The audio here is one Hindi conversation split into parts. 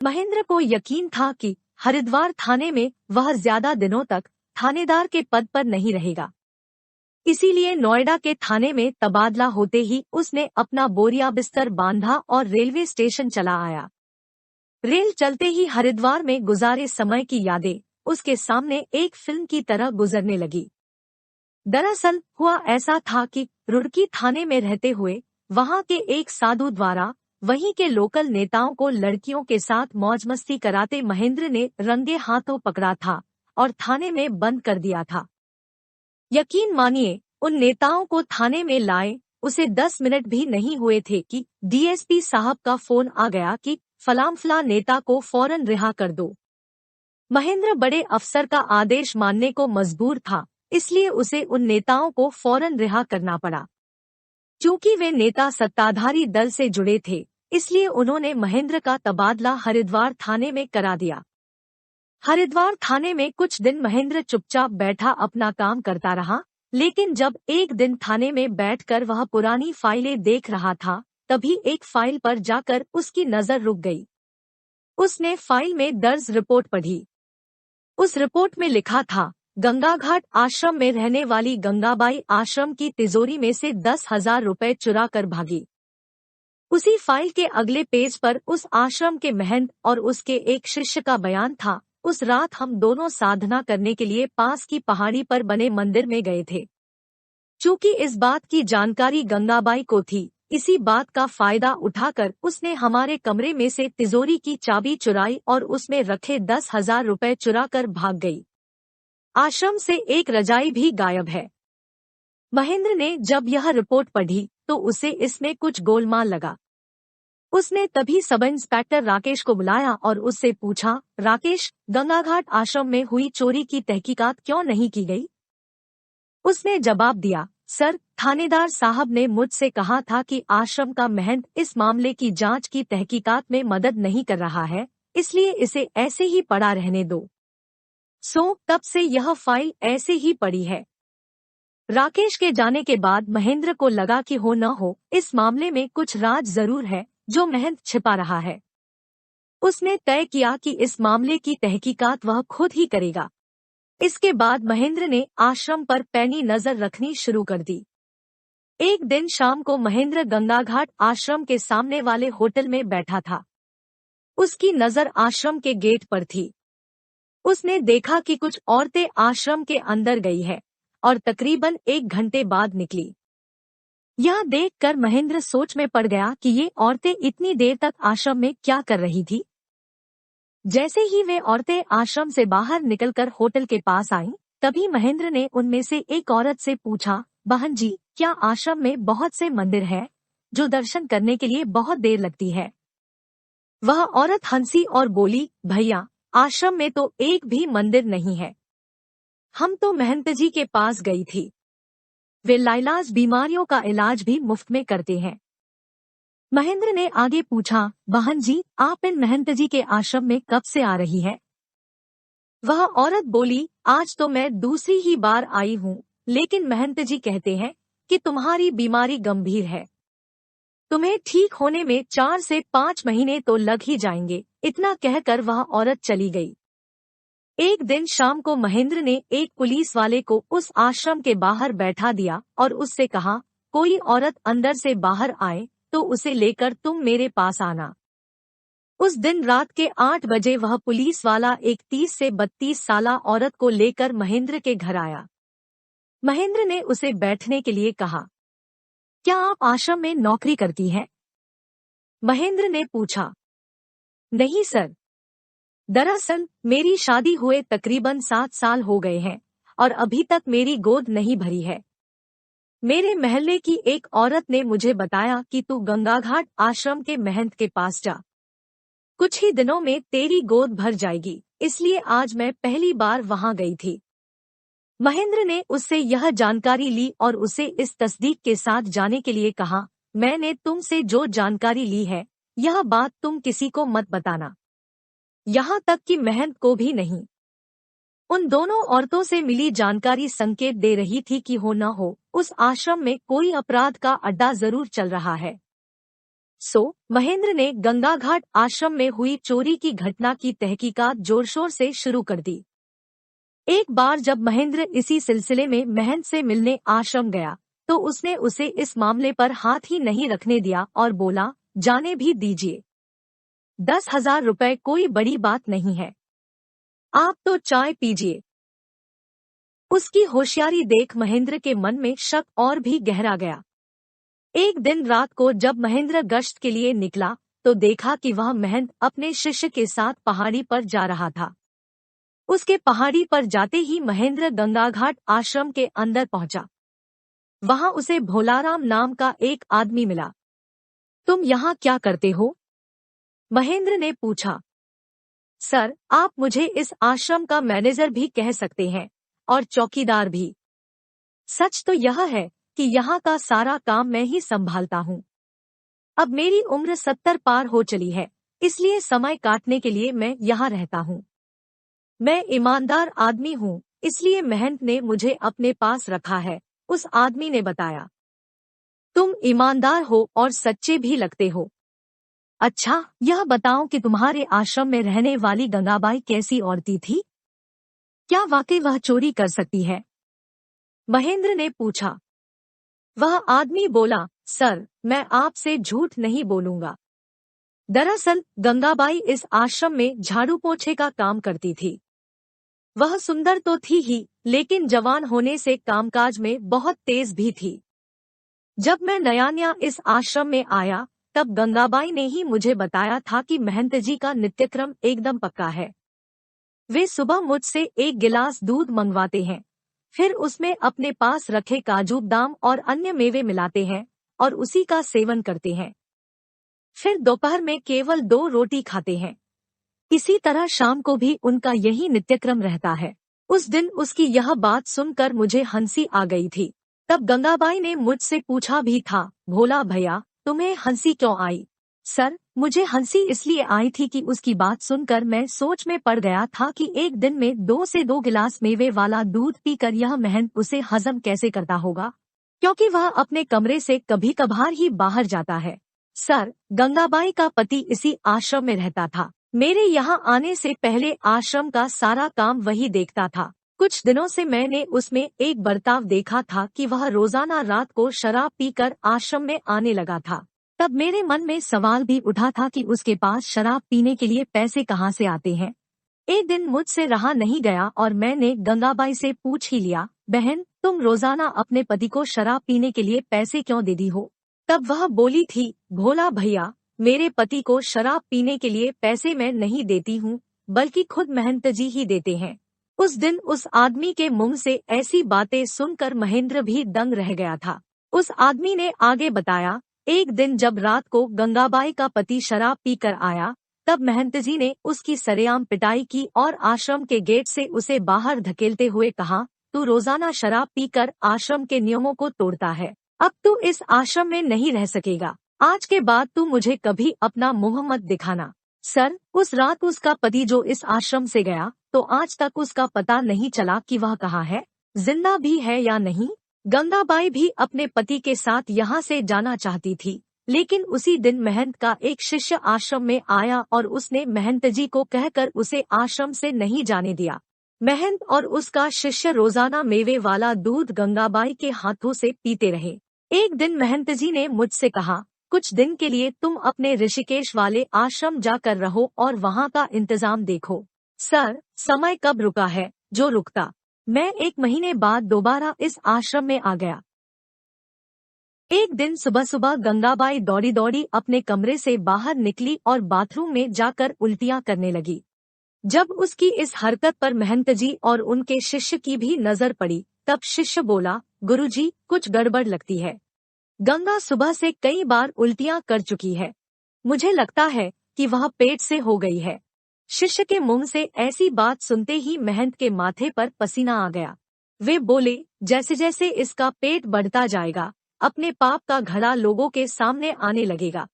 महेंद्र को यकीन था कि हरिद्वार थाने में वह ज्यादा दिनों तक थानेदार के पद पर नहीं रहेगा। इसीलिए नोएडा के थाने में तबादला होते ही उसने अपना बोरिया बिस्तर बांधा और रेलवे स्टेशन चला आया। रेल चलते ही हरिद्वार में गुजारे समय की यादें उसके सामने एक फिल्म की तरह गुजरने लगी। दरअसल हुआ ऐसा था कि रुड़की थाने में रहते हुए वहां के एक साधु द्वारा वहीं के लोकल नेताओं को लड़कियों के साथ मौज मस्ती कराते महेंद्र ने रंगे हाथों पकड़ा था और थाने में बंद कर दिया था। यकीन मानिए, उन नेताओं को थाने में लाए उसे 10 मिनट भी नहीं हुए थे कि डीएसपी साहब का फोन आ गया कि फलां नेता को फौरन रिहा कर दो। महेंद्र बड़े अफसर का आदेश मानने को मजबूर था, इसलिए उसे उन नेताओं को फौरन रिहा करना पड़ा। क्योंकि वे नेता सत्ताधारी दल से जुड़े थे, इसलिए उन्होंने महेंद्र का तबादला हरिद्वार थाने में करा दिया। हरिद्वार थाने में कुछ दिन महेंद्र चुपचाप बैठा अपना काम करता रहा, लेकिन जब एक दिन थाने में बैठकर वह पुरानी फाइलें देख रहा था, तभी एक फाइल पर जाकर उसकी नजर रुक गई। उसने फाइल में दर्ज रिपोर्ट पढ़ी। उस रिपोर्ट में लिखा था, गंगाघाट आश्रम में रहने वाली गंगाबाई आश्रम की तिजोरी में से 10,000 रुपए चुरा कर भागी। उसी फाइल के अगले पेज पर उस आश्रम के महंत और उसके एक शिष्य का बयान था, उस रात हम दोनों साधना करने के लिए पास की पहाड़ी पर बने मंदिर में गए थे। चूंकि इस बात की जानकारी गंगाबाई को थी, इसी बात का फायदा उठाकर उसने हमारे कमरे में से तिजोरी की चाबी चुराई और उसमें रखे 10,000 रुपए चुरा कर भाग गई। आश्रम से एक रजाई भी गायब है। महेंद्र ने जब यह रिपोर्ट पढ़ी तो उसे इसमें कुछ गोलमाल लगा। उसने तभी सब इंस्पेक्टर राकेश को बुलाया और उससे पूछा, राकेश, गंगाघाट आश्रम में हुई चोरी की तहकीकात क्यों नहीं की गई? उसने जवाब दिया, सर, थानेदार साहब ने मुझसे कहा था कि आश्रम का महंत इस मामले की जांच की तहकीकात में मदद नहीं कर रहा है, इसलिए इसे ऐसे ही पड़ा रहने दो। तब से यह फाइल ऐसे ही पड़ी है। राकेश के जाने के बाद महेंद्र को लगा कि हो न हो इस मामले में कुछ राज जरूर है जो महंत छिपा रहा है। उसने तय किया कि इस मामले की तहकीकात वह खुद ही करेगा। इसके बाद महेंद्र ने आश्रम पर पैनी नजर रखनी शुरू कर दी। एक दिन शाम को महेंद्र गंगाघाट आश्रम के सामने वाले होटल में बैठा था। उसकी नजर आश्रम के गेट पर थी। उसने देखा कि कुछ औरतें आश्रम के अंदर गई है और तकरीबन 1 घंटे बाद निकली। यह देखकर महेंद्र सोच में पड़ गया कि ये औरतें इतनी देर तक आश्रम में क्या कर रही थी। जैसे ही वे औरतें आश्रम से बाहर निकलकर होटल के पास आईं, तभी महेंद्र ने उनमें से एक औरत से पूछा, बहन जी, क्या आश्रम में बहुत से मंदिर हैं जो दर्शन करने के लिए बहुत देर लगती है? वह औरत हंसी और बोली, भैया, आश्रम में तो एक भी मंदिर नहीं है। हम तो महंत जी के पास गई थी। वे लाइलाज बीमारियों का इलाज भी मुफ्त में करते हैं। महेंद्र ने आगे पूछा, बहन जी, आप इन महंत जी के आश्रम में कब से आ रही हैं? वह औरत बोली, आज तो मैं दूसरी ही बार आई हूँ, लेकिन महंत जी कहते हैं कि तुम्हारी बीमारी गंभीर है। तुम्हें ठीक होने में 4 से 5 महीने तो लग ही जाएंगे। इतना कहकर वह औरत चली गई। एक दिन शाम को महेंद्र ने एक पुलिस वाले को उस आश्रम के बाहर बैठा दिया और उससे कहा, कोई औरत अंदर से बाहर आए तो उसे लेकर तुम मेरे पास आना। उस दिन रात के 8 बजे वह पुलिस वाला एक 30 से 32 साला औरत को लेकर महेंद्र के घर आया। महेंद्र ने उसे बैठने के लिए कहा, क्या आप आश्रम में नौकरी करती हैं? महेंद्र ने पूछा। नहीं सर, दरअसल मेरी शादी हुए तकरीबन 7 साल हो गए हैं और अभी तक मेरी गोद नहीं भरी है। मेरे महल्ले की एक औरत ने मुझे बताया कि तू गंगाघाट आश्रम के महंत के पास जा, कुछ ही दिनों में तेरी गोद भर जाएगी, इसलिए आज मैं पहली बार वहां गई थी। महेंद्र ने उससे यह जानकारी ली और उसे इस तस्दीक के साथ जाने के लिए कहा, मैंने तुमसे जो जानकारी ली है, यह बात तुम किसी को मत बताना, यहाँ तक कि महंत को भी नहीं। उन दोनों औरतों से मिली जानकारी संकेत दे रही थी कि हो न हो उस आश्रम में कोई अपराध का अड्डा जरूर चल रहा है। महेंद्र ने गंगा घाट आश्रम में हुई चोरी की घटना की तहकीकात जोर-शोर से शुरू कर दी। एक बार जब महेंद्र इसी सिलसिले में महंत से मिलने आश्रम गया, तो उसने उसे इस मामले पर हाथ ही नहीं रखने दिया और बोला, जाने भी दीजिए। 10,000 रुपए कोई बड़ी बात नहीं है। आप तो चाय पीजिए। उसकी होशियारी देख महेंद्र के मन में शक और भी गहरा गया। एक दिन रात को जब महेंद्र गश्त के लिए निकला, तो देखा कि वह महंत अपने शिष्य के साथ पहाड़ी पर जा रहा था। उसके पहाड़ी पर जाते ही महेंद्र गंगाघाट आश्रम के अंदर पहुंचा। वहां उसे भोलाराम नाम का एक आदमी मिला। तुम यहाँ क्या करते हो? महेंद्र ने पूछा। सर, आप मुझे इस आश्रम का मैनेजर भी कह सकते हैं और चौकीदार भी। सच तो यह है कि यहाँ का सारा काम मैं ही संभालता हूँ। अब मेरी उम्र 70 पार हो चली है, इसलिए समय काटने के लिए मैं यहाँ रहता हूँ। मैं ईमानदार आदमी हूँ, इसलिए महंत ने मुझे अपने पास रखा है, उस आदमी ने बताया। तुम ईमानदार हो और सच्चे भी लगते हो। अच्छा, यह बताओ कि तुम्हारे आश्रम में रहने वाली गंगाबाई कैसी औरती थी? क्या वाकई वह चोरी कर सकती है? महेंद्र ने पूछा। वह आदमी बोला, सर, मैं आपसे झूठ नहीं बोलूंगा। दरअसल गंगाबाई इस आश्रम में झाड़ू पोछे का काम करती थी। वह सुंदर तो थी ही, लेकिन जवान होने से कामकाज में बहुत तेज भी थी। जब मैं नया इस आश्रम में आया, तब गंगाबाई ने ही मुझे बताया था कि महंत जी का नित्यक्रम एकदम पक्का है। वे सुबह मुझसे 1 गिलास दूध मंगवाते हैं, फिर उसमें अपने पास रखे काजू बादाम और अन्य मेवे मिलाते हैं और उसी का सेवन करते हैं। फिर दोपहर में केवल 2 रोटी खाते हैं। इसी तरह शाम को भी उनका यही नित्यक्रम रहता है। उस दिन उसकी यह बात सुनकर मुझे हंसी आ गई थी। तब गंगाबाई ने मुझसे पूछा भी था, भोला भैया, तुम्हें हंसी क्यों आई? सर, मुझे हंसी इसलिए आई थी कि उसकी बात सुनकर मैं सोच में पड़ गया था कि एक दिन में 2 से 2 गिलास मेवे वाला दूध पीकर यह महंत उसे हजम कैसे करता होगा, क्योंकि वह अपने कमरे से कभी कभार ही बाहर जाता है। सर, गंगाबाई का पति इसी आश्रम में रहता था। मेरे यहाँ आने से पहले आश्रम का सारा काम वही देखता था। कुछ दिनों से मैंने उसमें एक बर्ताव देखा था कि वह रोजाना रात को शराब पीकर आश्रम में आने लगा था। तब मेरे मन में सवाल भी उठा था कि उसके पास शराब पीने के लिए पैसे कहाँ से आते हैं। एक दिन मुझसे रहा नहीं गया और मैंने गंगाबाई से पूछ ही लिया, बहन, तुम रोजाना अपने पति को शराब पीने के लिए पैसे क्यों देती हो? तब वह बोली थी, भोला भैया, मेरे पति को शराब पीने के लिए पैसे मैं नहीं देती हूँ, बल्कि खुद महंत जी ही देते हैं। उस दिन उस आदमी के मुंह से ऐसी बातें सुनकर महेंद्र भी दंग रह गया था। उस आदमी ने आगे बताया, एक दिन जब रात को गंगाबाई का पति शराब पीकर आया, तब महंत जी ने उसकी सरेआम पिटाई की और आश्रम के गेट से उसे बाहर धकेलते हुए कहा, तू रोजाना शराब पीकर आश्रम के नियमों को तोड़ता है। अब तू इस आश्रम में नहीं रह सकेगा। आज के बाद तू मुझे कभी अपना मुंह मत दिखाना। सर, उस रात उसका पति जो इस आश्रम से गया, तो आज तक उसका पता नहीं चला कि वह कहाँ है, जिंदा भी है या नहीं। गंगाबाई भी अपने पति के साथ यहाँ से जाना चाहती थी, लेकिन उसी दिन महंत का एक शिष्य आश्रम में आया और उसने महंत जी को कहकर उसे आश्रम से नहीं जाने दिया। महंत और उसका शिष्य रोजाना मेवे वाला दूध गंगाबाई के हाथों से पीते रहे। एक दिन महंत जी ने मुझसे कहा, कुछ दिन के लिए तुम अपने ऋषिकेश वाले आश्रम जाकर रहो और वहाँ का इंतजाम देखो। सर, समय कब रुका है जो रुकता। मैं 1 महीने बाद दोबारा इस आश्रम में आ गया। एक दिन सुबह सुबह गंगाबाई दौड़ी दौड़ी अपने कमरे से बाहर निकली और बाथरूम में जाकर उल्टियां करने लगी। जब उसकी इस हरकत पर महंत जी और उनके शिष्य की भी नजर पड़ी, तब शिष्य बोला, गुरुजी, कुछ गड़बड़ लगती है। गंगा सुबह से कई बार उल्टियां कर चुकी है। मुझे लगता है कि वह पेट से हो गई है। शिष्य के मुंह से ऐसी बात सुनते ही महंत के माथे पर पसीना आ गया। वे बोले, जैसे जैसे इसका पेट बढ़ता जाएगा, अपने पाप का घड़ा लोगों के सामने आने लगेगा।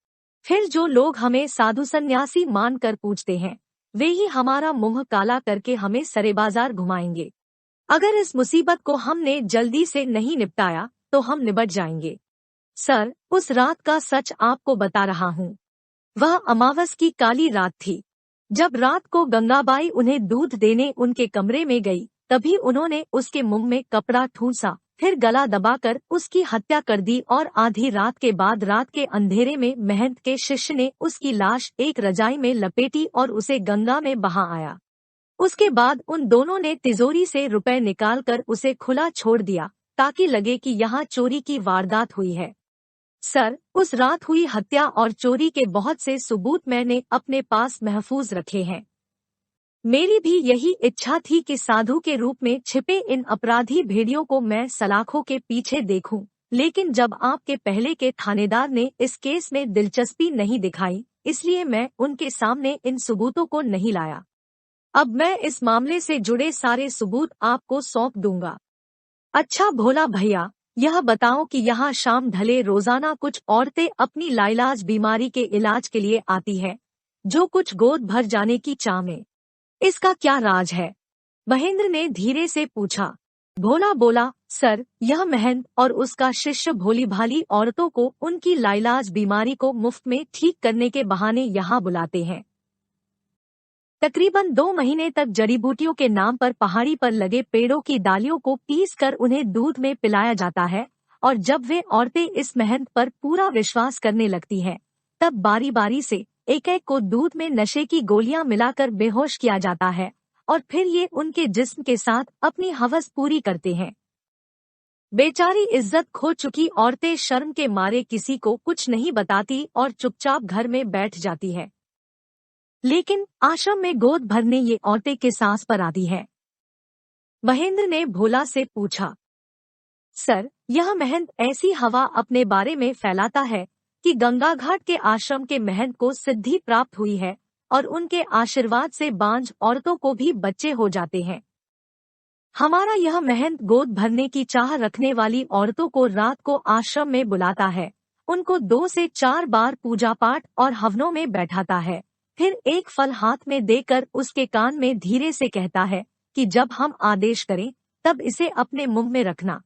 फिर जो लोग हमें साधु सन्यासी मानकर पूछते हैं, वे ही हमारा मुंह काला करके हमें सरे बाजार घुमाएंगे। अगर इस मुसीबत को हमने जल्दी से नहीं निपटाया तो हम निबट जाएंगे। सर, उस रात का सच आपको बता रहा हूँ। वह अमावस की काली रात थी। जब रात को गंगाबाई उन्हें दूध देने उनके कमरे में गई, तभी उन्होंने उसके मुंह में कपड़ा ठूंसा, फिर गला दबाकर उसकी हत्या कर दी और आधी रात के बाद रात के अंधेरे में महंत के शिष्य ने उसकी लाश एक रजाई में लपेटी और उसे गंगा में बहा आया। उसके बाद उन दोनों ने तिजोरी से रुपए निकालकर उसे खुला छोड़ दिया, ताकि लगे कि यहाँ चोरी की वारदात हुई है। सर, उस रात हुई हत्या और चोरी के बहुत से सबूत मैंने अपने पास महफूज रखे हैं। मेरी भी यही इच्छा थी कि साधु के रूप में छिपे इन अपराधी भेड़ियों को मैं सलाखों के पीछे देखूं, लेकिन जब आपके पहले के थानेदार ने इस केस में दिलचस्पी नहीं दिखाई, इसलिए मैं उनके सामने इन सबूतों को नहीं लाया। अब मैं इस मामले से जुड़े सारे सबूत आपको सौंप दूंगा। अच्छा भोला भैया, यह बताओ कि यहाँ शाम ढले रोजाना कुछ औरतें अपनी लाइलाज बीमारी के इलाज के लिए आती है, जो कुछ गोद भर जाने की चाह में। इसका क्या राज है? महेंद्र ने धीरे से पूछा। भोला बोला, सर, यह महंत और उसका शिष्य भोली भाली औरतों को उनकी लाइलाज बीमारी को मुफ्त में ठीक करने के बहाने यहाँ बुलाते हैं। तकरीबन 2 महीने तक जड़ी बूटियों के नाम पर पहाड़ी पर लगे पेड़ों की डालियों को पीस कर उन्हें दूध में पिलाया जाता है, और जब वे औरतें इस महंत पर पूरा विश्वास करने लगती हैं, तब बारी बारी से एक एक को दूध में नशे की गोलियां मिलाकर बेहोश किया जाता है, और फिर ये उनके जिस्म के साथ अपनी हवस पूरी करते हैं। बेचारी इज्जत खो चुकी औरतें शर्म के मारे किसी को कुछ नहीं बताती और चुपचाप घर में बैठ जाती है। लेकिन आश्रम में गोद भरने ये औरतें किस आस पर आती हैं? महेंद्र ने भोला से पूछा। सर, यह महंत ऐसी हवा अपने बारे में फैलाता है कि गंगा घाट के आश्रम के महंत को सिद्धि प्राप्त हुई है, और उनके आशीर्वाद से बांझ औरतों को भी बच्चे हो जाते हैं। हमारा यह महंत गोद भरने की चाह रखने वाली औरतों को रात को आश्रम में बुलाता है, उनको 2 से 4 बार पूजा पाठ और हवनों में बैठाता है, फिर एक फल हाथ में देकर उसके कान में धीरे से कहता है कि जब हम आदेश करें तब इसे अपने मुंह में रखना।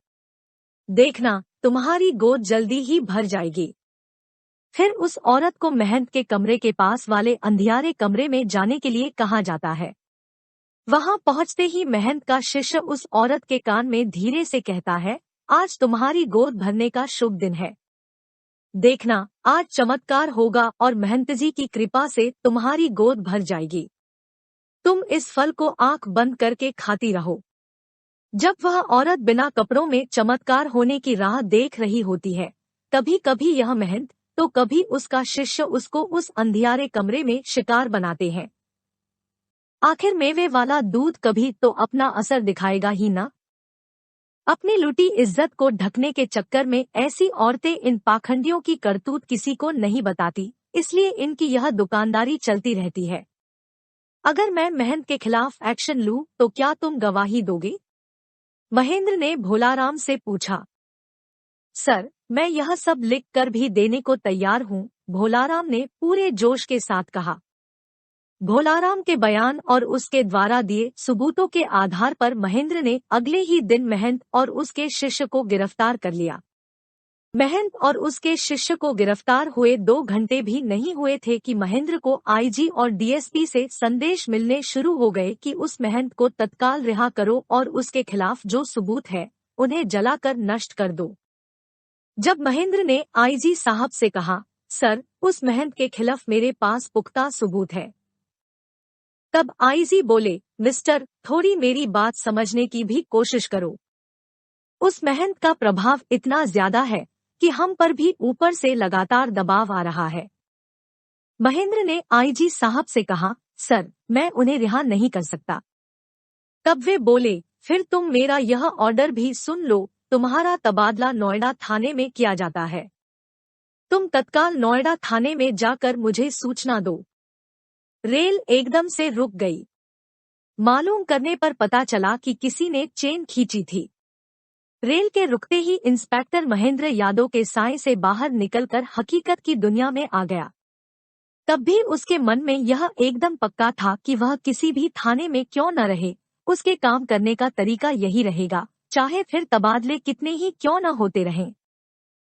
देखना, तुम्हारी गोद जल्दी ही भर जाएगी। फिर उस औरत को महंत के कमरे के पास वाले अंधियारे कमरे में जाने के लिए कहा जाता है। वहां पहुंचते ही महंत का शिष्य उस औरत के कान में धीरे से कहता है, आज तुम्हारी गोद भरने का शुभ दिन है। देखना, आज चमत्कार होगा और महंत जी की कृपा से तुम्हारी गोद भर जाएगी। तुम इस फल को आंख बंद करके खाती रहो। जब वह औरत बिना कपड़ों में चमत्कार होने की राह देख रही होती है, कभी कभी यह महंत तो कभी उसका शिष्य उसको उस अंधियारे कमरे में शिकार बनाते हैं। आखिर मेवे वाला दूध कभी तो अपना असर दिखाएगा ही ना। अपनी लुटी इज्जत को ढकने के चक्कर में ऐसी औरतें इन पाखंडियों की करतूत किसी को नहीं बताती, इसलिए इनकी यह दुकानदारी चलती रहती है। अगर मैं महंत के खिलाफ एक्शन लूं तो क्या तुम गवाही दोगे? महेंद्र ने भोलाराम से पूछा। सर, मैं यह सब लिख कर भी देने को तैयार हूँ, भोलाराम ने पूरे जोश के साथ कहा। भोलाराम के बयान और उसके द्वारा दिए सबूतों के आधार पर महेंद्र ने अगले ही दिन महंत और उसके शिष्य को गिरफ्तार कर लिया। महंत और उसके शिष्य को गिरफ्तार हुए 2 घंटे भी नहीं हुए थे कि महेंद्र को आईजी और डीएसपी से संदेश मिलने शुरू हो गए कि उस महंत को तत्काल रिहा करो और उसके खिलाफ जो सबूत है उन्हें जलाकर नष्ट कर दो। जब महेंद्र ने आईजी साहब से कहा, सर, उस महंत के खिलाफ मेरे पास पुख्ता सबूत है, तब आईजी बोले, मिस्टर, थोड़ी मेरी बात समझने की भी कोशिश करो। उस महंत का प्रभाव इतना ज्यादा है कि हम पर भी ऊपर से लगातार दबाव आ रहा है। महेंद्र ने आईजी साहब से कहा, सर, मैं उन्हें रिहा नहीं कर सकता। तब वे बोले, फिर तुम मेरा यह ऑर्डर भी सुन लो, तुम्हारा तबादला नोएडा थाने में किया जाता है। तुम तत्काल नोएडा थाने में जाकर मुझे सूचना दो। रेल एकदम से रुक गई। मालूम करने पर पता चला कि किसी ने चेन खींची थी। रेल के रुकते ही इंस्पेक्टर महेंद्र यादव के साए से बाहर निकलकर हकीकत की दुनिया में आ गया। तब भी उसके मन में यह एकदम पक्का था कि वह किसी भी थाने में क्यों न रहे, उसके काम करने का तरीका यही रहेगा, चाहे फिर तबादले कितने ही क्यों न होते रहें।